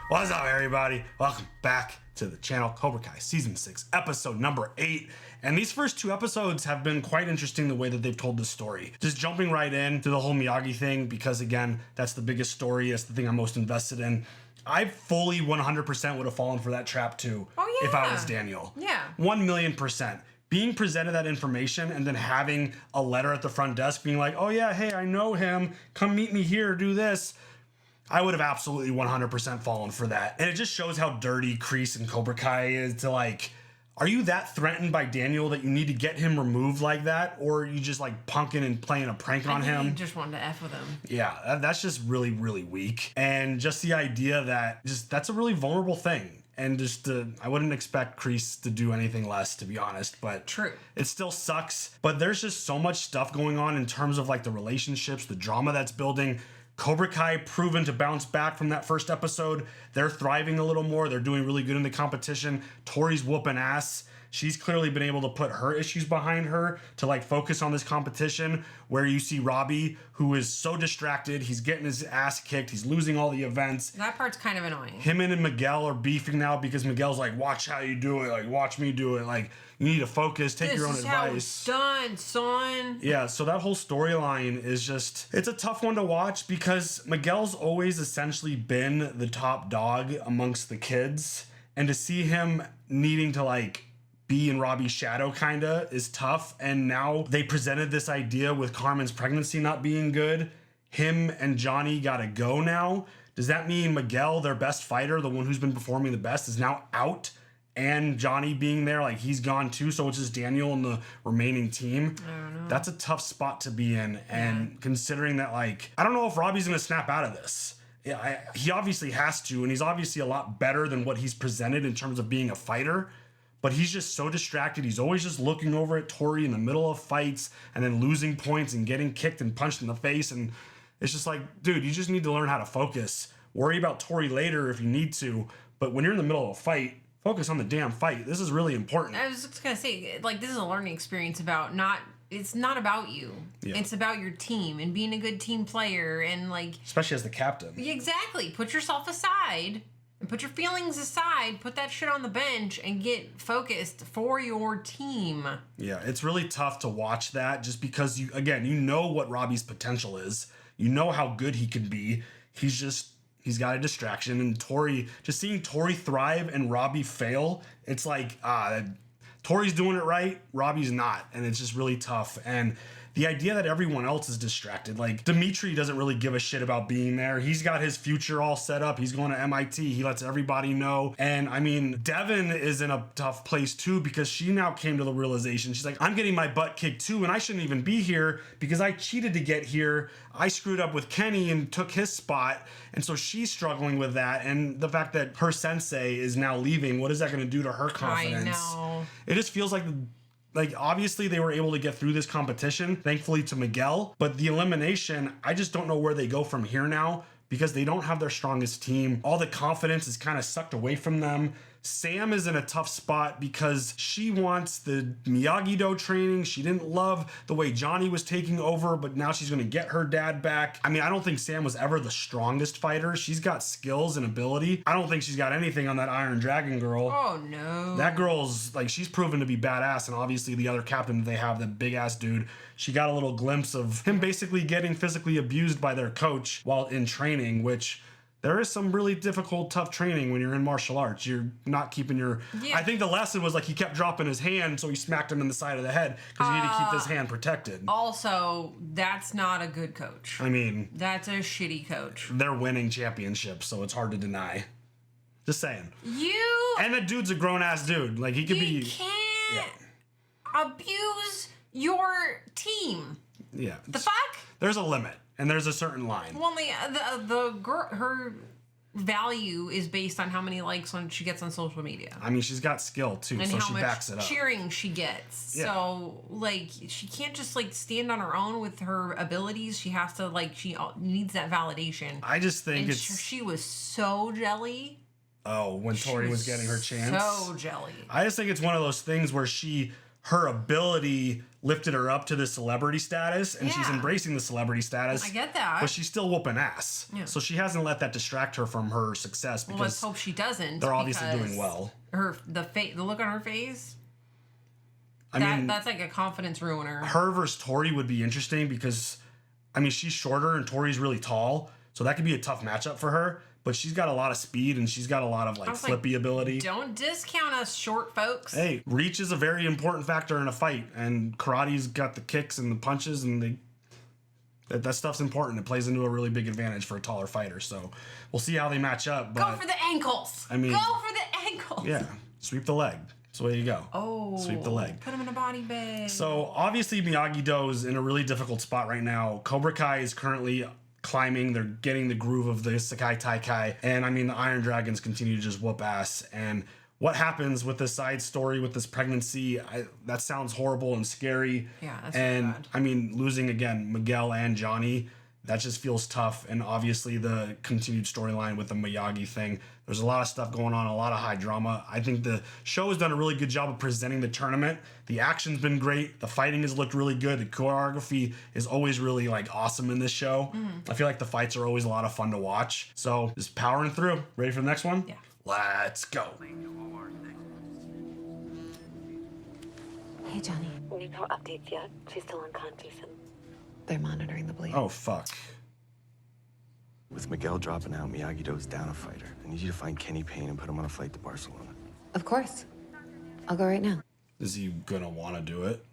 What's up, everybody? Welcome back to the channel. Cobra Kai Season 6, Episode number 8. And these first two episodes have been quite interesting the way that they've told the story. Just jumping right in to the whole Miyagi thing, because again, that's the biggest story. That's the thing I'm most invested in. I fully 100% would have fallen for that trap too. Oh, yeah. If I was Daniel. Yeah. 1,000,000%. Being presented that information and then having a letter at the front desk being like, oh yeah, hey, I know him. Come meet me here, do this. I would have absolutely 100% fallen for that. And it just shows how dirty Kreese and Cobra Kai is to like, are you that threatened by Daniel that you need to get him removed like that? Or are you just like punking and playing a prank on him? You just wanted to F with him. Yeah, that's just really, really weak. And just the idea that that's a really vulnerable thing. And just I wouldn't expect Kreese to do anything less, to be honest. But true, it still sucks. But there's just so much stuff going on in terms of like the relationships, the drama that's building. Cobra Kai proven to bounce back from that first episode. They're thriving a little more. They're doing really good in the competition. Tori's whooping ass. She's clearly been able to put her issues behind her to like focus on this competition, where you see Robbie, who is so distracted. He's getting his ass kicked. He's losing all the events. That part's kind of annoying. Him and Miguel are beefing now because Miguel's like, watch how you do it. Like, watch me do it. Like, you need to focus, take your own advice. How it's done, son. Yeah, so that whole storyline is just, it's a tough one to watch because Miguel's always essentially been the top dog amongst the kids. And to see him needing to like be in Robbie's shadow kinda is tough. And now they presented this idea with Carmen's pregnancy not being good. Him and Johnny gotta go now. Does that mean Miguel, their best fighter, the one who's been performing the best, is now out? And Johnny being there, like he's gone too, so it's just Daniel and the remaining team. I don't know. That's a tough spot to be in. And considering that, like, I don't know if Robbie's gonna snap out of this. Yeah, he obviously has to, and he's obviously a lot better than what he's presented in terms of being a fighter. But he's just so distracted. He's always just looking over at Tori in the middle of fights and then losing points and getting kicked and punched in the face. And it's just like, dude, you just need to learn how to focus. Worry about Tori later if you need to. But when you're in the middle of a fight, focus on the damn fight. This is really important. I was just going to say, like, this is a learning experience about it's not about you. Yeah. It's about your team and being a good team player and like... Especially as the captain. Exactly. Put yourself aside. And put your feelings aside, put that shit on the bench, and get focused for your team. Yeah, it's really tough to watch that just because, you know what Robbie's potential is. You know how good he can be. He's got a distraction. And Tori, just seeing Tori thrive and Robbie fail, it's like, Tori's doing it right, Robbie's not. And it's just really tough. And the idea that everyone else is distracted, like Dimitri doesn't really give a shit about being there. He's got his future all set up. He's going to MIT. He lets everybody know. And I mean, Devin is in a tough place too because she now came to the realization. She's like, I'm getting my butt kicked too, and I shouldn't even be here because I cheated to get here. I screwed up with Kenny and took his spot. And so she's struggling with that. And the fact that her sensei is now leaving, what is that going to do to her confidence? I know. It just feels like obviously they were able to get through this competition, thankfully to Miguel, but the elimination, I just don't know where they go from here now because they don't have their strongest team. All the confidence is kind of sucked away from them. Sam is in a tough spot because she wants the Miyagi-Do training. She didn't love the way Johnny was taking over, but now she's going to get her dad back. I mean, I don't think Sam was ever the strongest fighter. She's got skills and ability. I don't think she's got anything on that Iron Dragon girl. Oh, no. That girl's, like, she's proven to be badass, and obviously the other captain that they have, the big-ass dude, she got a little glimpse of him basically getting physically abused by their coach while in training, which... There is some really difficult, tough training when you're in martial arts. You're not keeping your... Yeah. I think the lesson was like he kept dropping his hand, so he smacked him in the side of the head because you need to keep this hand protected. Also, that's not a good coach. I mean... That's a shitty coach. They're winning championships, so it's hard to deny. Just saying. You... And the dude's a grown-ass dude. Like, he could be... You can't abuse your team. Yeah. The fuck? There's a limit. And there's a certain line. Well, the girl, her value is based on how many likes she gets on social media. I mean, she's got skill too, and so how she much backs it up. Cheering she gets. Yeah. So like she can't just like stand on her own with her abilities. She has to she needs that validation. I just think and she was so jelly. Oh, when Tori was getting her chance. So jelly. I just think it's one of those things where her ability lifted her up to the celebrity status, and she's Yeah. embracing the celebrity status. I get that. But she's still whooping ass. Yeah. So she hasn't let that distract her from her success Well, let's because hope she doesn't. they're obviously because doing well. The look on her face. I mean, That's like a confidence ruiner. her versus Tori would be interesting because, I mean, she's shorter and Tori's really tall, so that could be a tough matchup for her. But she's got a lot of speed and she's got a lot of like flippy ability. Don't discount us short folks. Hey, reach is a very important factor in a fight, and karate's got the kicks and the punches, and that stuff's important. It plays into a really big advantage for a taller fighter. So we'll see how they match up. But Go for the ankles. I mean, go for the ankles. yeah, sweep the leg. So there you go. Oh, sweep the leg. Put him in a body bag. So obviously Miyagi-Do's in a really difficult spot right now. Cobra Kai is currently climbing. They're getting the groove of the Sekai Taikai. And I mean, the Iron Dragons continue to just whoop ass. And what happens with this side story with this pregnancy, that sounds horrible and scary. Yeah, that's and bad. I mean, losing again Miguel and Johnny, that just feels tough. And obviously the continued storyline with the Miyagi thing. There's a lot of stuff going on, a lot of high drama. I think the show has done a really good job of presenting the tournament. The action's been great. The fighting has looked really good. The choreography is always really like awesome in this show. I feel like the fights are always a lot of fun to watch. So just powering through. Ready for the next one? Yeah. Let's go. Hey, Johnny. No updates yet. She's still unconscious and They're monitoring the bleed. Oh, fuck. With Miguel dropping out, Miyagi-Do's down a fighter. I need you to find Kenny Payne and put him on a flight to Barcelona. Of course. I'll go right now. Is he gonna want to do it?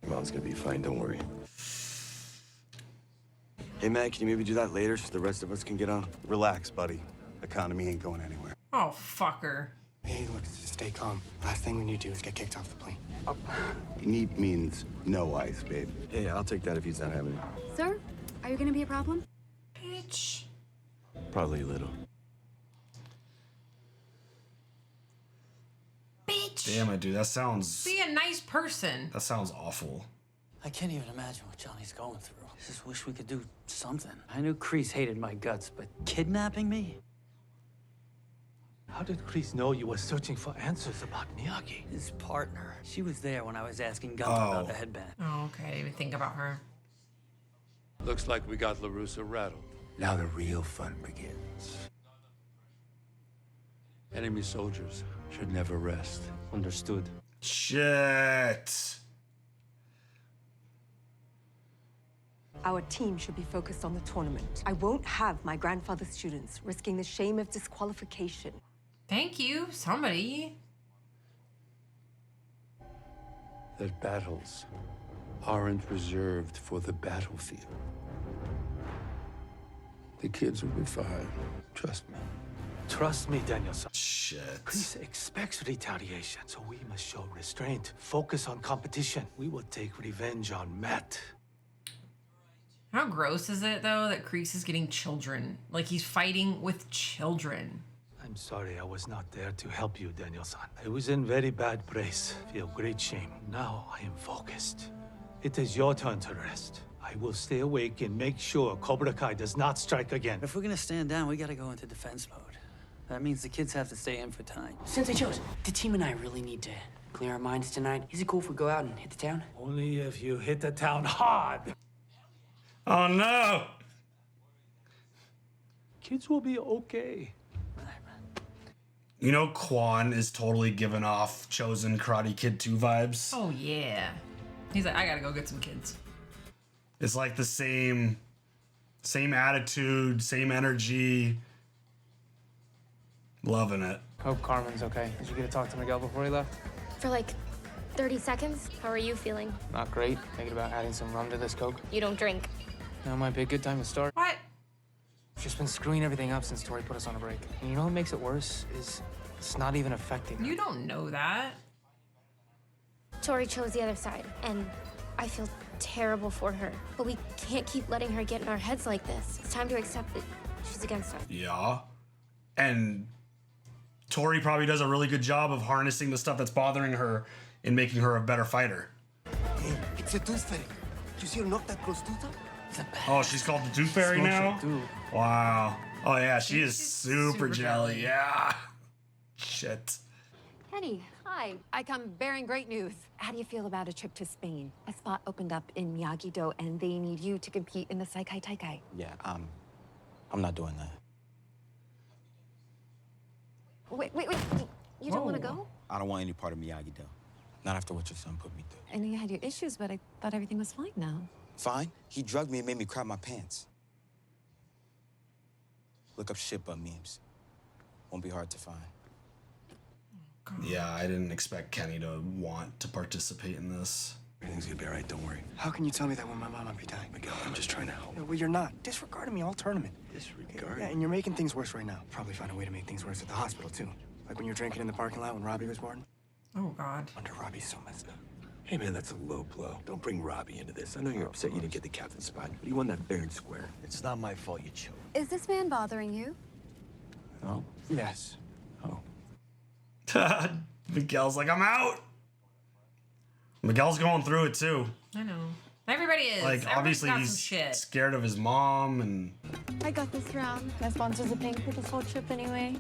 Your mom's gonna be fine, don't worry. Hey, Matt, can you maybe do that later so the rest of us can get on? Relax, buddy. Economy ain't going anywhere. Oh, fucker. Hey, look, just stay calm. Last thing we need to do is get kicked off the plane. Neat means no ice, babe. Hey, I'll take that if he's not having it. Sir, are you gonna be a problem? Bitch. Probably a little. Bitch. Damn it, dude. That sounds Be a nice person. awful. I can't even imagine what Johnny's going through. I just wish we could do something. I knew Kreese hated my guts, but kidnapping me? How did Kreese know you were searching for answers about Miyagi? His partner. She was there when I was asking Gunther about the headband. Oh, okay. I didn't even think about her. Looks like we got LaRussa rattled. Now the real fun begins. Enemy soldiers should never rest. Understood. Shit. our team should be focused on the tournament. I won't have my grandfather's students risking the shame of disqualification. Thank you, somebody. That battles aren't reserved for the battlefield. The kids will be fine. Trust me. Trust me, Danielson. Shit. Kreese expects retaliation, so we must show restraint. Focus on competition. We will take revenge on Matt. How gross is it, though, that Kreese is getting children? Like, he's fighting with children. I'm sorry I was not there to help you, Danielson. I was in very bad place. Feel great shame. Now I am focused. It is your turn to rest. I will stay awake and make sure Cobra Kai does not strike again. If we're gonna stand down, we gotta go into defense mode. That means the kids have to stay in for tonight. Sensei Chozen, the team and I really need to clear our minds tonight. Is it cool if we go out and hit the town? Only if you hit the town hard. Oh no! Kids will be okay. You know, Quan is totally giving off Chozen Karate Kid 2 vibes. Oh, yeah. He's like, I gotta go get some kids. It's like the same attitude, same energy. Loving it. Hope Carmen's okay. Did you get to talk to Miguel before he left? For like 30 seconds? How are you feeling? Not great. Thinking about adding some rum to this Coke. You don't drink. Now might be a good time to start. What? Just been screwing everything up since Tori put us on a break. And you know what makes it worse is it's not even affecting her. You don't know that. Tori chose the other side, and I feel terrible for her. But we can't keep letting her get in our heads like this. It's time to accept that she's against us. Yeah. And Tori probably does a really good job of harnessing the stuff that's bothering her and making her a better fighter. Hey, it's a tooth fairy. You see her knock that girl's tooth out? Oh, she's called the Tooth Fairy now? Wow. Oh, yeah, she is super jelly. Yeah. Shit. Eddie, Hi, I come bearing great news. How do you feel about a trip to Spain? A spot opened up in Miyagi-Do, and they need you to compete in the Saikai Taikai. Yeah, I'm not doing that. Wait. You don't want to go? I don't want any part of Miyagi-Do. Not after what your son put me through. I know you had your issues, but I thought everything was fine now. Fine? He drugged me and made me crap my pants. Look up shit butt memes. Won't be hard to find. Yeah, I didn't expect Kenny to want to participate in this. Everything's gonna be all right, don't worry. How can you tell me that when my mom might be dying? Miguel, I'm just trying to help. Yeah, well, you're not. Disregarding me all tournament. Disregard? Yeah, and you're making things worse right now. Probably find a way to make things worse at the hospital, too. Like when you're drinking in the parking lot when Robbie was born. Oh, God. Wonder Robbie's so messed up. Hey, man, that's a low blow. Don't bring Robbie into this. I know you're upset you didn't get the captain spot, but he won that fair and square. It's not my fault you choked. Is this man bothering you? No? Yes. Oh. Miguel's like, I'm out. Miguel's going through it too. I know. Everybody is. Like, Everybody's obviously got he's some shit. scared of his mom and... I got this round. My sponsors are paying for this whole trip anyway.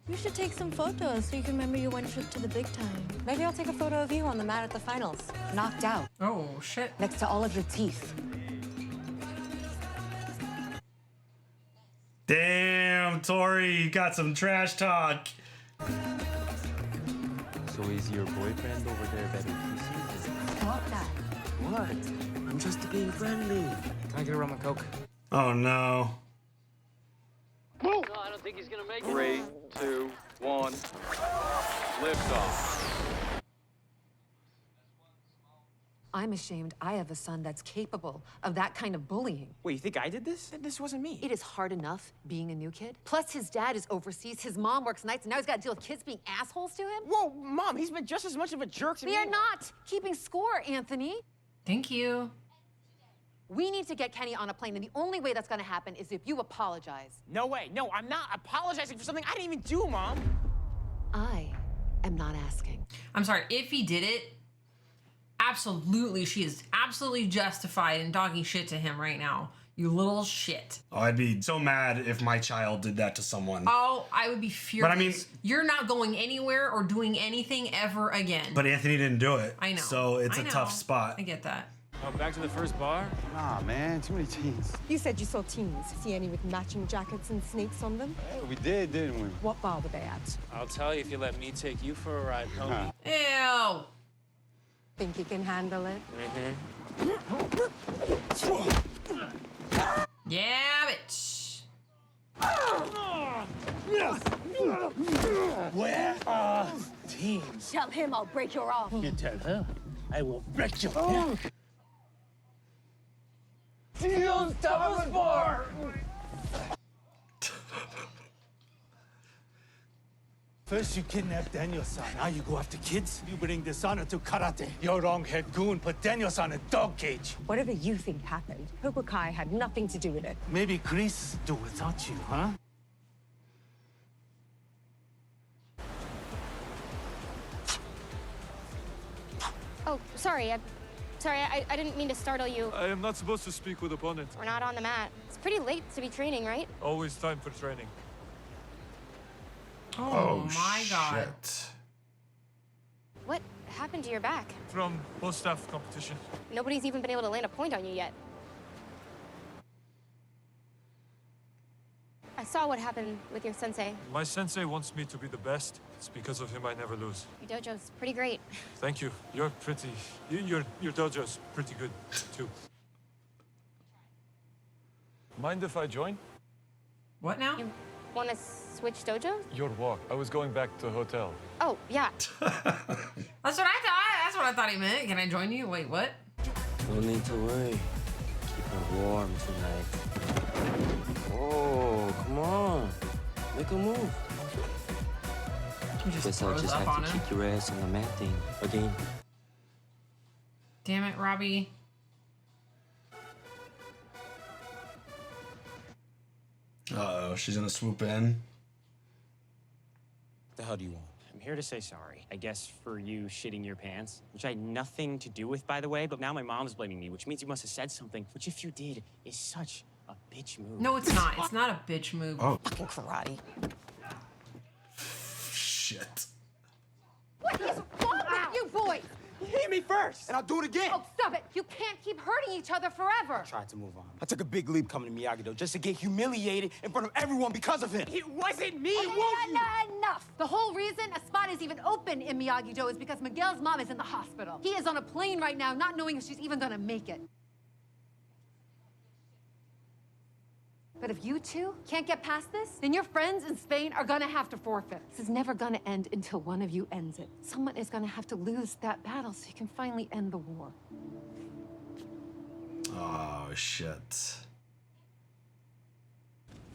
You should take some photos so you can remember your one trip to the big time. Maybe I'll take a photo of you on the mat at the finals. Knocked out. Oh, shit. Next to all of your teeth. Damn, Tori, you got some trash talk. So is your boyfriend over there better PC? Stop that. What? I'm just being friendly. Can I get a rum and coke? Oh, no. No, I don't think he's gonna make it. 3, 2, 1. Lift off. I'm ashamed I have a son that's capable of that kind of bullying. Wait, you think I did this? This wasn't me. It is hard enough being a new kid. Plus, his dad is overseas, his mom works nights, and now he's got to deal with kids being assholes to him? Whoa, Mom, he's been just as much of a jerk to me. We are not keeping score, Anthony. Thank you. We need to get Kenny on a plane, and the only way that's gonna happen is if you apologize. No way. No, I'm not apologizing for something I didn't even do, Mom. I am not asking. I'm sorry. If he did it, absolutely, she is absolutely justified in talking shit to him right now. You little shit. Oh, I'd be so mad if my child did that to someone. Oh, I would be furious. But I mean... You're not going anywhere or doing anything ever again. But Anthony didn't do it. I know. So it's a tough spot. I get that. Oh, back to the first bar? Nah, man, too many teens. You said you saw teens. See any with matching jackets and snakes on them? Hey, we did, didn't we? What bar were they at? I'll tell you if you let me take you for a ride, homie. Ew. Think you can handle it? Yeah, bitch. Where are teams? Tell him I'll break your arm. You tell her, I will break your neck. Steel's Thomas Bar! First you kidnap Daniel-san, now you go after kids? You bring dishonor to karate. Your wrong-head goon put Daniel-san in a dog cage. Whatever you think happened, Cobra Kai had nothing to do with it. Maybe Chris do without you, huh? Oh, sorry. I didn't mean to startle you. I am not supposed to speak with opponent. We're not on the mat. It's pretty late to be training, right? Always time for training. Oh my God. Shit. What happened to your back? From post-staff competition. Nobody's even been able to land a point on you yet. I saw what happened with your sensei. My sensei wants me to be the best. It's because of him I never lose. Your dojo's pretty great. Thank you. You're pretty... Your dojo's pretty good, too. Mind if I join? What now? You want to switch dojos? Your walk. I was going back to the hotel. Oh, yeah. That's what I thought. That's what I thought he meant. Can I join you? Wait, what? No need to worry. Keep it warm tonight. Oh, come on. Make a move. Guess I'll just have to kick your ass on the mat thing again. Damn it, Robbie. Uh-oh, she's gonna swoop in. The hell do you want? I'm here to say sorry, I guess, for you shitting your pants, which I had nothing to do with, by the way, but now my mom's blaming me, which means you must have said something, which if you did, is such a bitch move. No, it's not. It's not a bitch move. Oh. Fucking karate. Shit. hit me first, and I'll do it again. Oh, stop it. You can't keep hurting each other forever. I tried to move on. I took a big leap coming to Miyagi-Do just to get humiliated in front of everyone because of him. It wasn't me, it was you. Enough. The whole reason a spot is even open in Miyagi-Do is because Miguel's mom is in the hospital. He is on a plane right now, not knowing if she's even gonna make it. But if you two can't get past this, then your friends in Spain are gonna have to forfeit. This is never gonna end until one of you ends it. Someone is gonna have to lose that battle so you can finally end the war. Oh, shit.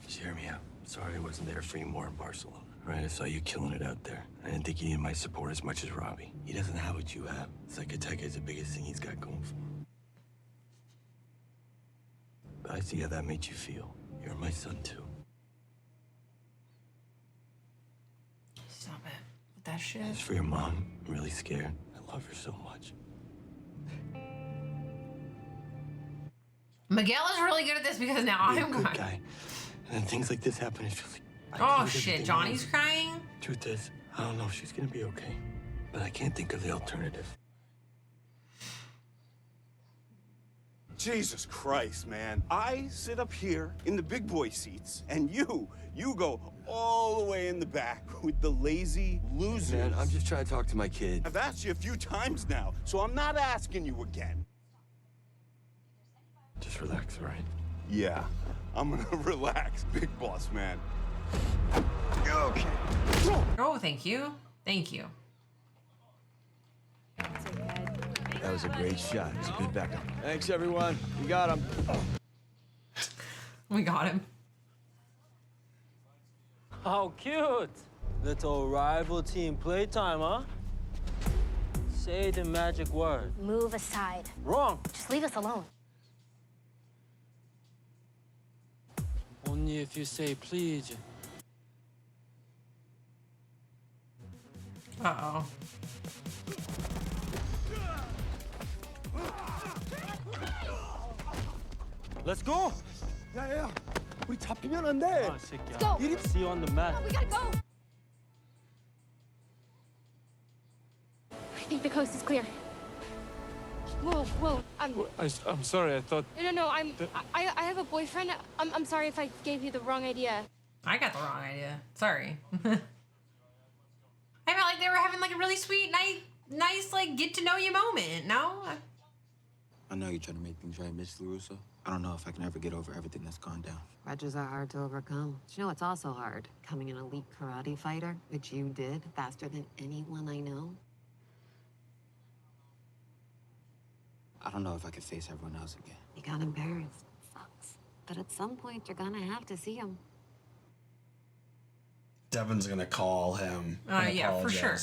Just hear me out. Sorry I wasn't there for you more in Barcelona. Right, I saw you killing it out there. I didn't think he needed my support as much as Robbie. He doesn't have what you have. Zacatecas is the biggest thing he's got going for him. But I see how that made you feel. You're my son, too. Stop it with that shit. As for your mom, I'm really scared. I love her so much. Miguel is really good at this because now You're I'm a good crying. guy. And then things like this happen, it feels like Oh shit, Johnny's crying? Truth is, I don't know if she's gonna be okay. But I can't think of the alternative. Jesus Christ, man. I sit up here in the big boy seats, and you go all the way in the back with the lazy losers. Man, I'm just trying to talk to my kid. I've asked you a few times now, so I'm not asking you again. Just relax, all right? Yeah, I'm gonna relax, big boss man. Okay. Oh, thank you. Thank you. That was a great shot. It's a good backup. Thanks, everyone. We got him. We got him. How cute. Little rival team playtime, huh? Say the magic word. Move aside. Wrong. Just leave us alone. Only if you say please. Uh-oh. Let's go. 야, 우리 잡히면 안 돼. 아, 새끼야. go. See you on the mat. We gotta go. I think the coast is clear. Whoa. I'm sorry, I thought... No. I have a boyfriend. I'm sorry if I gave you the wrong idea. I got the wrong idea. Sorry. I felt like they were having like a really sweet, nice like get to know you moment. No? I know you're trying to make things right, Miss LaRusso. I don't know if I can ever get over everything that's gone down. Grudges are hard to overcome. But you know what's also hard? Becoming an elite karate fighter, which you did faster than anyone I know. I don't know if I can face everyone else again. You got embarrassed. Sucks. But at some point, you're gonna have to see him. Devin's gonna call him. Yeah, for sure.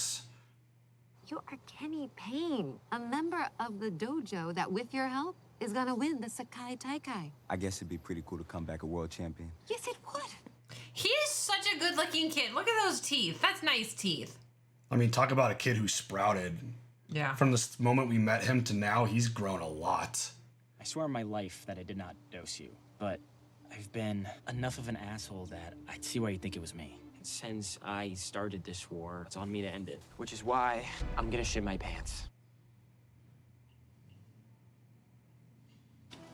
You are Kenny Payne, a member of the dojo that, with your help, is gonna win the Sakai Taikai. I guess it'd be pretty cool to come back a world champion. Yes, it would. He is such a good-looking kid. Look at those teeth. That's nice teeth. I mean, talk about a kid who sprouted. Yeah. From the moment we met him to now, he's grown a lot. I swear on my life that I did not dose you, but I've been enough of an asshole that I'd see why you think it was me. Since I started this war, it's on me to end it, which is why I'm gonna shit my pants.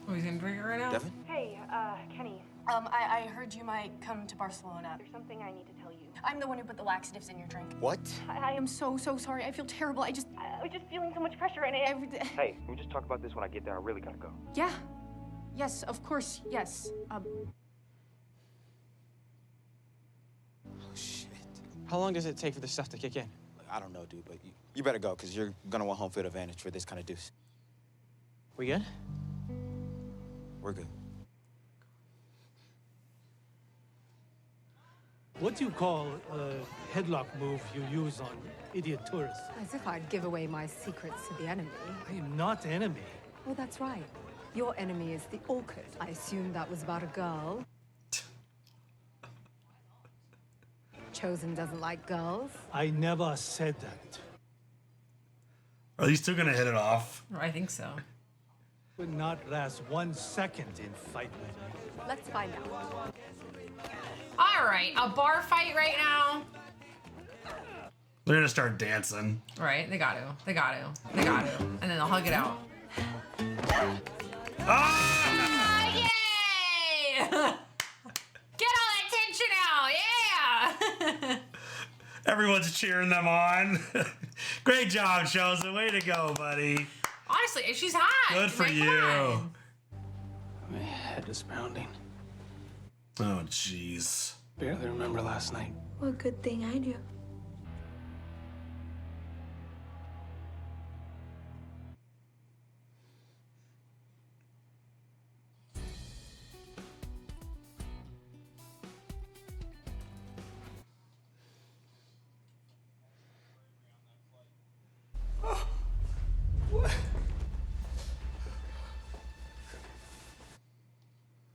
Oh, he's gonna drink it right now? Devin? Hey, Kenny. I heard you might come to Barcelona. There's something I need to tell you. I'm the one who put the laxatives in your drink. What? I am so sorry. I feel terrible. I was just feeling so much pressure and every day. Hey, can we just talk about this when I get there? I really gotta go. Yeah. Yes, of course, yes. Oh, shit. How long does it take for this stuff to kick in? I don't know, dude, but you better go, because you're gonna want home field advantage for this kind of deuce. We good? We're good. What do you call a headlock move you use on idiot tourists? As if I'd give away my secrets to the enemy. I am not enemy. Well, that's right. Your enemy is the orchid. I assumed that was about a girl. Chozen doesn't like girls. I never said that. Are these two gonna hit it off? I think so. Would not last 1 second in fight with me. Let's find out. All right, a bar fight right now. They're gonna start dancing. Right? They got to. They got to. They got to. And then they'll hug it out. Ah! Yay! Get all that tension out. Yeah! Everyone's cheering them on. Great job, Chozen. Way to go, buddy. Honestly, she's hot. Good for Man, you. come on. My head is pounding. Oh, jeez. Barely remember last night. Well, good thing I do.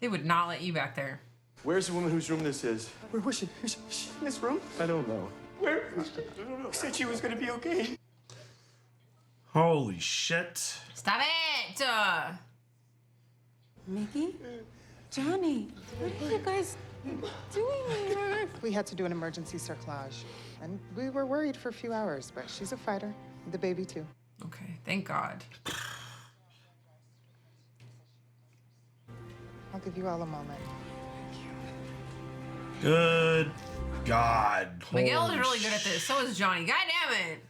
They would not let you back there. Where's the woman whose room this is? Where was she? Is she in this room? I don't know. Where? I don't know. Said she was gonna be okay. Holy shit. Stop it! Mickey? Johnny, what are you guys doing here? We had to do an emergency cerclage. And we were worried for a few hours, but she's a fighter. The baby, too. Okay, thank God. I'll give you all a moment. Good God. Miguel is Holy really good at this. So is Johnny. God damn it.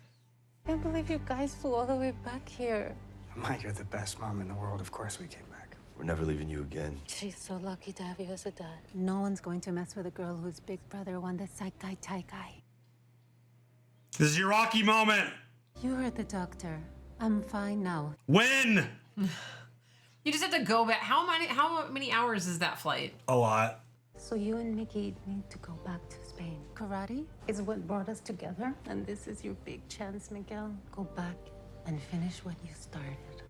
I can't believe you guys flew all the way back here. Ma, you're the best mom in the world. Of course we came back. We're never leaving you again. She's so lucky to have you as a dad. No one's going to mess with a girl whose big brother won the Saikai Taikai. This is your Rocky moment. You heard the doctor. I'm fine now. Win. You just have to go back. How many hours is that flight? A lot. So you and Mickey need to go back to Spain. Karate is what brought us together, and this is your big chance, Miguel. Go back and finish what you started.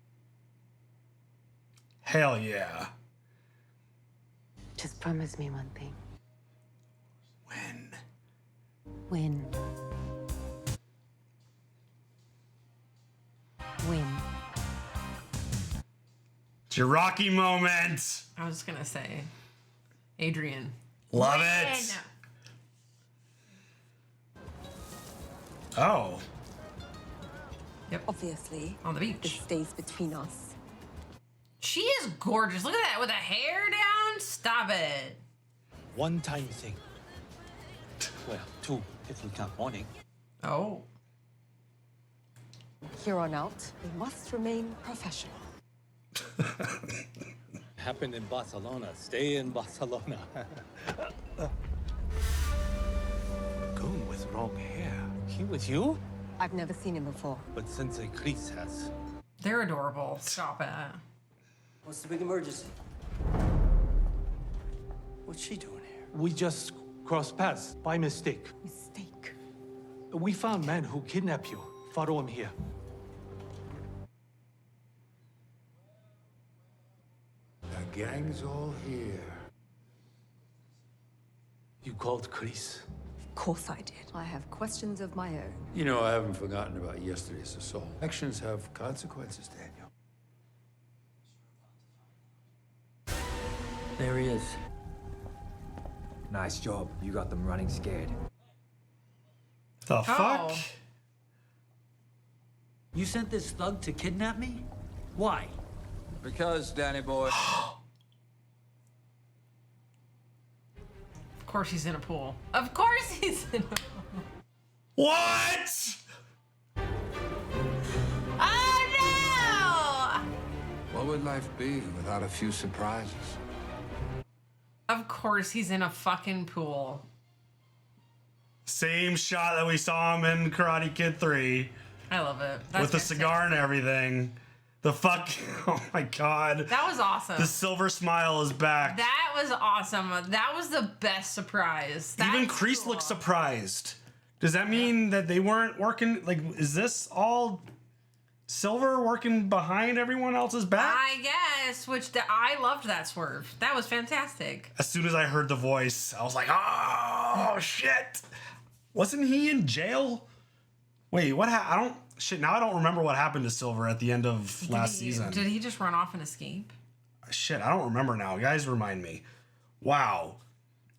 Hell yeah. Just promise me one thing. Win. Win. Win. It's your Rocky moment. I was just gonna say, Adrian. Love it. Oh. Yep. Obviously, on the beach. This stays between us. She is gorgeous. Look at that with the hair down. Stop it. One-time thing. Well, two, if we count morning. Oh. Here on out, we must remain professional. Happened in Barcelona. Stay in Barcelona. Goon with long hair. He with you? I've never seen him before. But Sensei Chris has. They're adorable. Stop it. What's the big emergency? What's she doing here? We just crossed paths by mistake. Mistake? We found men who kidnap you. Follow him here. The gang's all here. You called Chris? Of course I did. I have questions of my own. You know, I haven't forgotten about yesterday's assault. Actions have consequences, Daniel. There he is. Nice job. You got them running scared. The fuck? You sent this thug to kidnap me? Why? Because, Danny boy. Of course he's in a pool. Of course he's in a pool. What? Oh no! What would life be without a few surprises? Of course he's in a fucking pool. Same shot that we saw him in Karate Kid 3. I love it. With the cigar and everything. The fuck, oh my God. That was awesome. The silver smile is back. That was awesome. That was the best surprise. Even Kreese looked surprised. Does that mean that they weren't working? Like, is this all Silver working behind everyone else's back? I guess, I loved that swerve. That was fantastic. As soon as I heard the voice, I was like, oh, shit. Wasn't he in jail? Wait, what happened? Now I don't remember what happened to Silver at the end of last season. Did he just run off and escape? Shit, I don't remember now. Guys, remind me. Wow.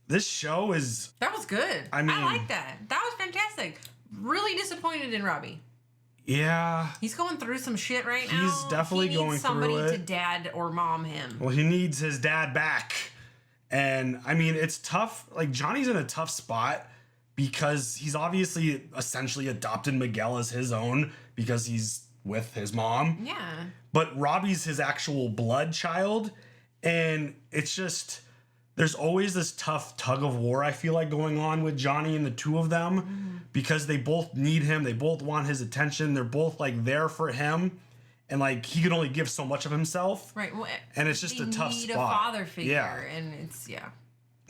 This show is... That was good. I mean... I like that. That was fantastic. really disappointed in Robbie. Yeah. He's going through some shit right now. He's definitely he needs going somebody through it. to dad or mom him. Well, he needs his dad back. And I mean, it's tough. Like, Johnny's in a tough spot because he's obviously essentially adopted Miguel as his own because he's with his mom. Yeah. But Robbie's his actual blood child. And it's just, there's always this tough tug of war, I feel like, going on with Johnny and the two of them because they both need him. They both want his attention. They're both like there for him. And like, he can only give so much of himself. Right. Well, and it's just a tough need spot. a father figure. Yeah. And it's,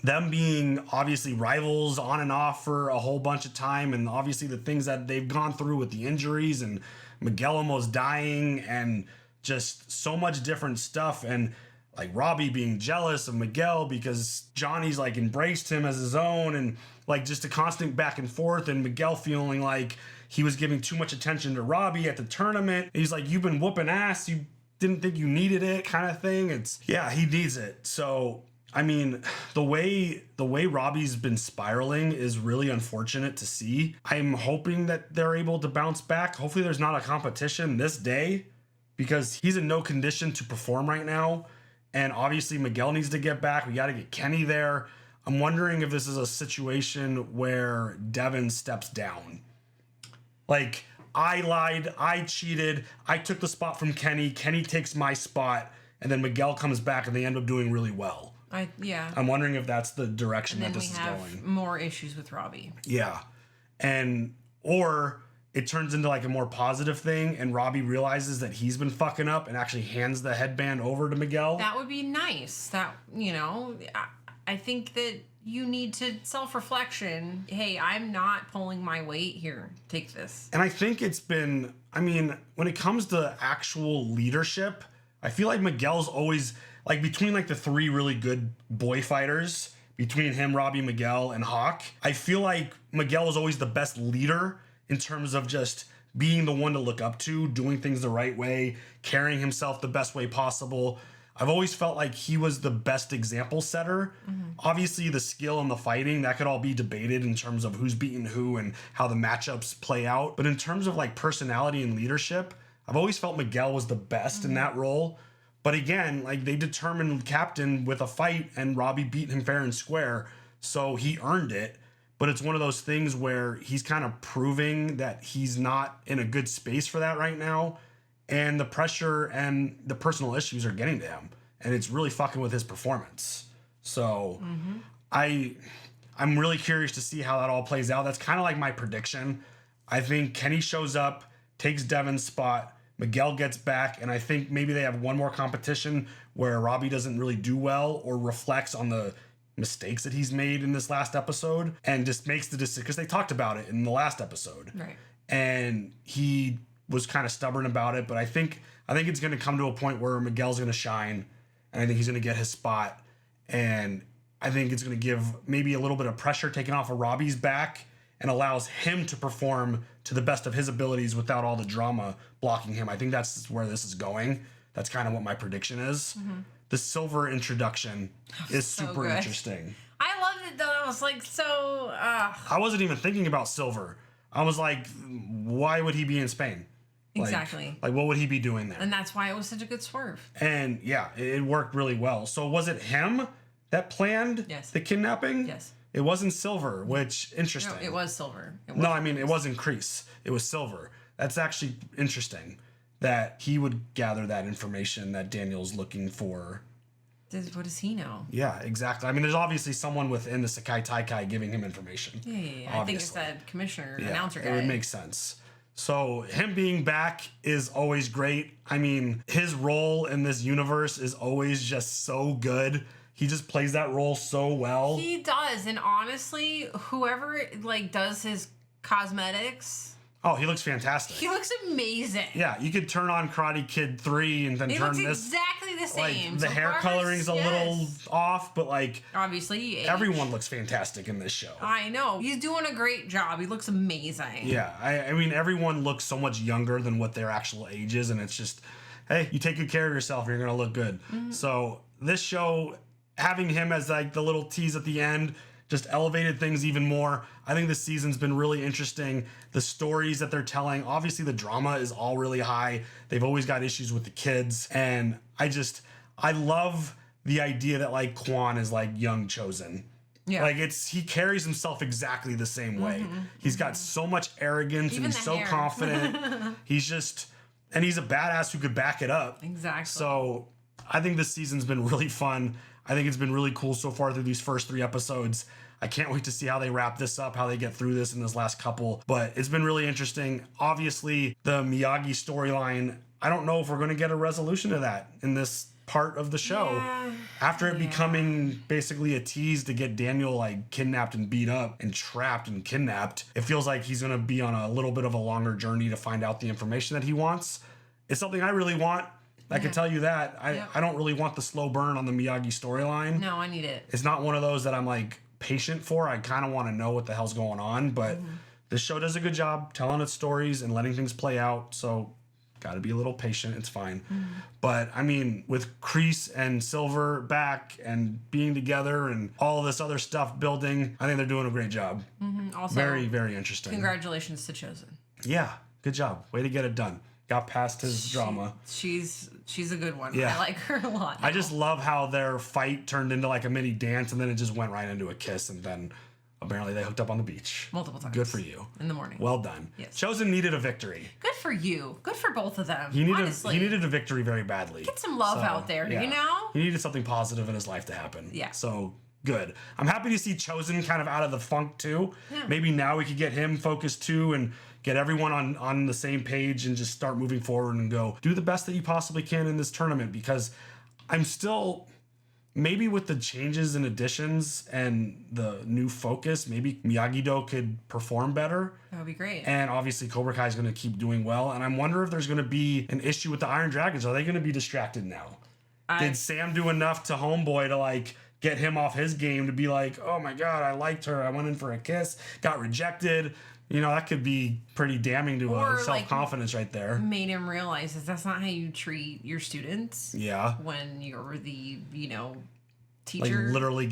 Them being obviously rivals on and off for a whole bunch of time, and obviously the things that they've gone through with the injuries and Miguel almost dying and just so much different stuff. And like Robbie being jealous of Miguel because Johnny's like embraced him as his own, and like just a constant back and forth, and Miguel feeling like he was giving too much attention to Robbie at the tournament. He's like, you've been whooping ass. You didn't think you needed it kind of thing. It's, yeah, he needs it. So I mean, the way Robbie's been spiraling is really unfortunate to see. I'm hoping that they're able to bounce back. Hopefully there's not a competition this day because he's in no condition to perform right now. And obviously Miguel needs to get back. We got to get Kenny there. I'm wondering if this is a situation where Devin steps down. Like, I lied, I cheated, I took the spot from Kenny, Kenny takes my spot, and then Miguel comes back and they end up doing really well. I'm wondering if that's the direction that this is going. And then we have more issues with Robbie. Yeah. Or it turns into like a more positive thing and Robbie realizes that he's been fucking up and actually hands the headband over to Miguel. That would be nice. That, I think that you need to self-reflection. Hey, I'm not pulling my weight here. Take this. And I think it's been, when it comes to actual leadership, I feel like Miguel's always, like, between like the three really good boy fighters, between him, Robbie, Miguel, and Hawk, I feel like Miguel is always the best leader in terms of just being the one to look up to, doing things the right way, carrying himself the best way possible. I've always felt like he was the best example setter. Obviously, the skill and the fighting, that could all be debated in terms of who's beating who and how the matchups play out. But in terms of like personality and leadership, I've always felt Miguel was the best in that role. But again, like, they determined captain with a fight and Robbie beat him fair and square. So he earned it. But it's one of those things where he's kind of proving that he's not in a good space for that right now. And the pressure and the personal issues are getting to him. And it's really fucking with his performance. So I'm really curious to see how that all plays out. That's kind of like my prediction. I think Kenny shows up, takes Devin's spot, Miguel gets back, and I think maybe they have one more competition where Robbie doesn't really do well or reflects on the mistakes that he's made in this last episode and just makes the decision, because they talked about it in the last episode. Right. And he was kind of stubborn about it, but I think it's going to come to a point where Miguel's going to shine, and I think he's going to get his spot, and I think it's going to give maybe a little bit of pressure taken off of Robbie's back and allows him to perform to the best of his abilities without all the drama blocking him. I think that's where this is going. That's kind of what my prediction is. The Silver introduction is super interesting. I loved it though. I was like, I wasn't even thinking about Silver. I was like, why would he be in Spain? Exactly. Like, what would he be doing there? And that's why it was such a good swerve. And yeah, it worked really well. So was it him that planned the kidnapping? Yes. It wasn't Silver, which, interesting. No, it was Silver. It wasn't Kreese. It was Silver. That's actually interesting that he would gather that information that Daniel's looking for. What does he know? Yeah, exactly. I mean, there's obviously someone within the Sekai Taikai giving him information. Yeah. I think it's that commissioner, announcer guy. It would make sense. So him being back is always great. I mean, his role in this universe is always just so good. He just plays that role so well. He does, and honestly, whoever like does his cosmetics, oh, he looks fantastic. he looks amazing. Yeah, you could turn on Karate Kid 3 and then He turn looks this. exactly the same. Like, the hair coloring's a little off, but like obviously everyone looks fantastic in this show. I know. He's doing a great job. He looks amazing. Yeah, I mean, everyone looks so much younger than what their actual age is, and it's just, hey, you take good care of yourself, you're gonna look good. So this show, having him as like the little tease at the end, just elevated things even more. I think this season's been really interesting. The stories that they're telling, obviously the drama is all really high. They've always got issues with the kids. And I love the idea that like Quan is like young Chozen. Yeah. Like he carries himself exactly the same way. He's got so much arrogance Even and he's so hair. confident. He's a badass who could back it up. Exactly. So I think this season's been really fun. I think it's been really cool so far through these first 3 episodes. I can't wait to see how they wrap this up, how they get through this in this last couple. But it's been really interesting. Obviously, the Miyagi storyline, I don't know if we're going to get a resolution to that in this part of the show. Yeah. After it becoming basically a tease to get Daniel like kidnapped and beat up and trapped and kidnapped, it feels like he's going to be on a little bit of a longer journey to find out the information that he wants. It's something I really want. I can tell you that. I don't really want the slow burn on the Miyagi storyline. No, I need it. It's not one of those that I'm like patient for. I kind of want to know what the hell's going on, but this show does a good job telling its stories and letting things play out. So got to be a little patient. It's fine. But I mean, with Kreese and Silver back and being together and all this other stuff building, I think they're doing a great job. Also, very, very interesting. Congratulations to Chozen. Yeah, good job. Way to get it done. Got past his drama. She's a good one. Yeah. I like her a lot. I just love how their fight turned into like a mini dance and then it just went right into a kiss and then apparently they hooked up on the beach. Multiple times. Good for you. In the morning. Well done. Yes. Chozen needed a victory. Good for you. Good for both of them. He honestly. needed a victory very badly. Get some love out there, you know? He needed something positive in his life to happen. Yeah. So good. I'm happy to see Chozen kind of out of the funk too. Yeah. Maybe now we could get him focused too and get everyone on the same page and just start moving forward and go do the best that you possibly can in this tournament, because I'm still, maybe with the changes and additions and the new focus, maybe Miyagi-Do could perform better. That would be great. And obviously Cobra Kai is going to keep doing well. And I wonder if there's going to be an issue with the Iron Dragons. Are they going to be distracted now? Did Sam do enough to Homeboy to like get him off his game to be like, oh my God, I liked her. I went in for a kiss, got rejected. You know, that could be pretty damning to self-confidence right there. Made him realize that that's not how you treat your students. Yeah. When you're the, teacher. Like literally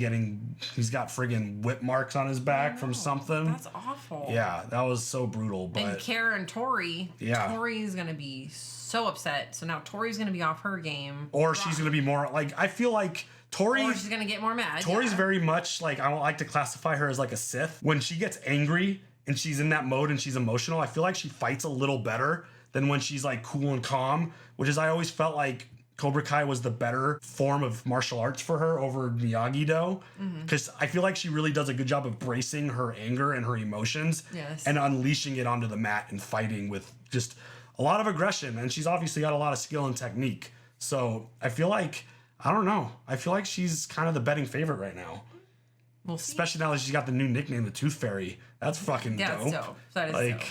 he's got friggin' whip marks on his back from something. That's awful. Yeah, that was so brutal. But and Kara and Tori. Yeah. Tori's going to be so upset. So now Tori's going to be off her game. Or she's going to be more, like, I feel like Tori... Or she's going to get more mad. Tori's very much, like, I don't like to classify her as like a Sith. When she gets angry and she's in that mode and she's emotional, I feel like she fights a little better than when she's like cool and calm, which is I always felt like Cobra Kai was the better form of martial arts for her over Miyagi-Do, because I feel like she really does a good job of bracing her anger and her emotions and unleashing it onto the mat and fighting with just a lot of aggression. And she's obviously got a lot of skill and technique. So I feel like, I don't know, I feel like she's kind of the betting favorite right now. We'll see. Especially now that she's got the new nickname, the Tooth Fairy. That's fucking dope. That's dope. That is like, dope.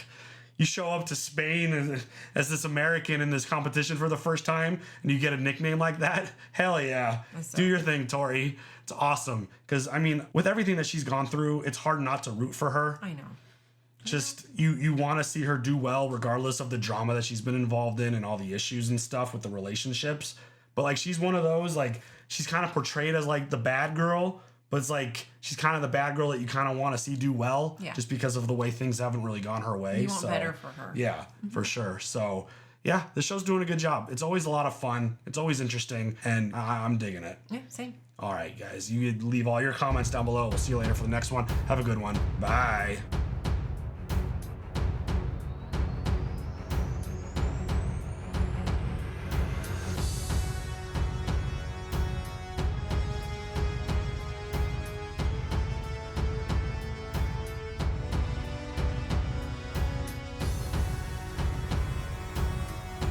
You show up to Spain as this American in this competition for the first time, and you get a nickname like that. Hell yeah. Do your thing, Tori. It's awesome. Because, I mean, with everything that she's gone through, it's hard not to root for her. I know. Just, you want to see her do well, regardless of the drama that she's been involved in and all the issues and stuff with the relationships. But, like, she's one of those, like, she's kind of portrayed as, like, the bad girl. But it's like, she's kind of the bad girl that you kind of want to see do well, just because of the way things haven't really gone her way. You want better for her. Yeah, for sure. So, yeah, the show's doing a good job. It's always a lot of fun. It's always interesting, and I'm digging it. Yeah, same. All right, guys, you leave all your comments down below. We'll see you later for the next one. Have a good one. Bye.